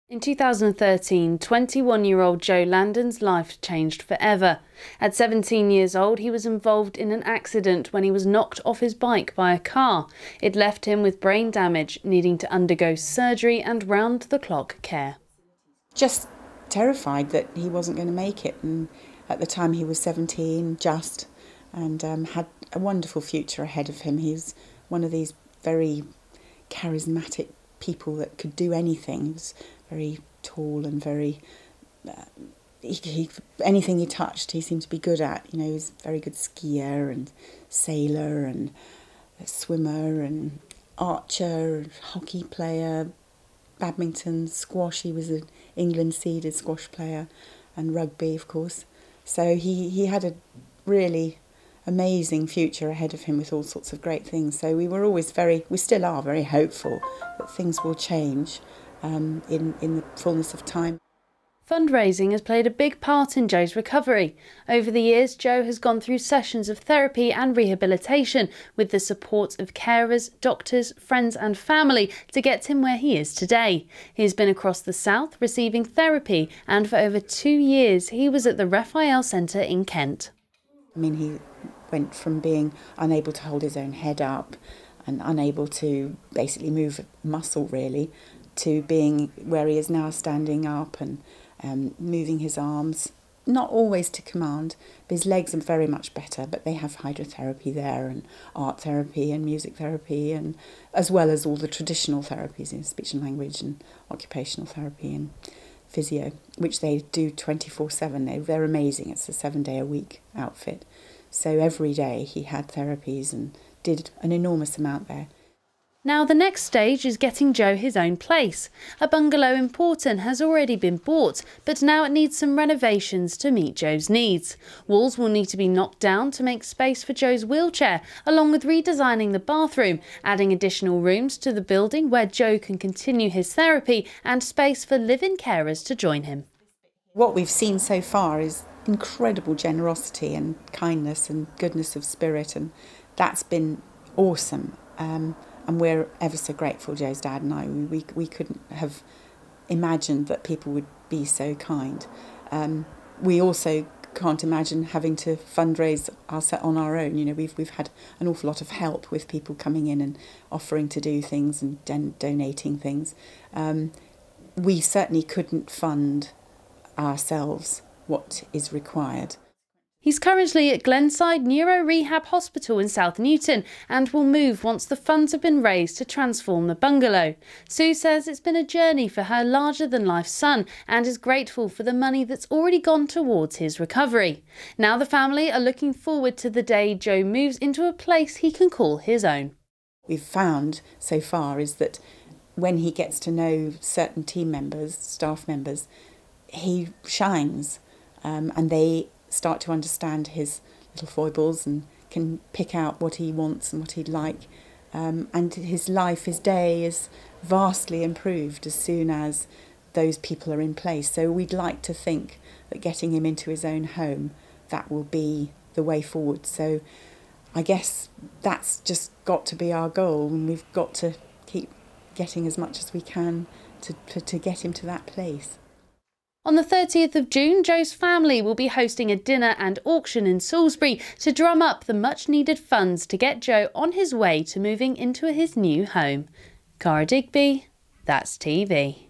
In 2013, 21-year-old Joe Landon's life changed forever. At 17 years old, he was involved in an accident when he was knocked off his bike by a car. It left him with brain damage, needing to undergo surgery and round-the-clock care. Just terrified that he wasn't going to make it, and at the time he was 17 just, and had a wonderful future ahead of him. He was one of these very charismatic people that could do anything. He was very tall and very anything he touched he seemed to be good at. You know, he was a very good skier and sailor and swimmer and archer, hockey player, badminton, squash. He was an England seeded squash player, and rugby, of course. So he had a really amazing future ahead of him with all sorts of great things. So we still are very hopeful that things will change in the fullness of time. Fundraising has played a big part in Joe's recovery. Over the years, Joe has gone through sessions of therapy and rehabilitation with the support of carers, doctors, friends and family to get him where he is today. He's been across the south receiving therapy, and for over 2 years he was at the Raphael Centre in Kent. I mean, he went from being unable to hold his own head up and unable to basically move a muscle really, to being where he is now, standing up and moving his arms, not always to command, but his legs are very much better. But they have hydrotherapy there, and art therapy and music therapy, and as well as all the traditional therapies in speech and language and occupational therapy and physio, which they do 24/7. They're amazing. It's a 7-day-a-week outfit. So every day he had therapies and did an enormous amount there. Now the next stage is getting Joe his own place. A bungalow in Porton has already been bought, but now it needs some renovations to meet Joe's needs. Walls will need to be knocked down to make space for Joe's wheelchair, along with redesigning the bathroom, adding additional rooms to the building where Joe can continue his therapy, and space for live-in carers to join him. What we've seen so far is incredible generosity and kindness and goodness of spirit, and that's been awesome. And we're ever so grateful, Joe's dad and I. We couldn't have imagined that people would be so kind. We also can't imagine having to fundraise on our own. You know, we've had an awful lot of help with people coming in and offering to do things and donating things. We certainly couldn't fund ourselves what is required. He's currently at Glenside Neuro Rehab Hospital in South Newton and will move once the funds have been raised to transform the bungalow. Sue says it's been a journey for her larger-than-life son and is grateful for the money that's already gone towards his recovery. Now the family are looking forward to the day Joe moves into a place he can call his own. We've found so far is that when he gets to know certain team members, staff members, he shines, and they start to understand his little foibles and can pick out what he wants and what he'd like. And his life, his day is vastly improved as soon as those people are in place. So we'd like to think that getting him into his own home, that will be the way forward. So I guess that's just got to be our goal, and we've got to keep getting as much as we can to get him to that place. On the 30th of June, Joe's family will be hosting a dinner and auction in Salisbury to drum up the much-needed funds to get Joe on his way to moving into his new home. Cara Digby, That's TV.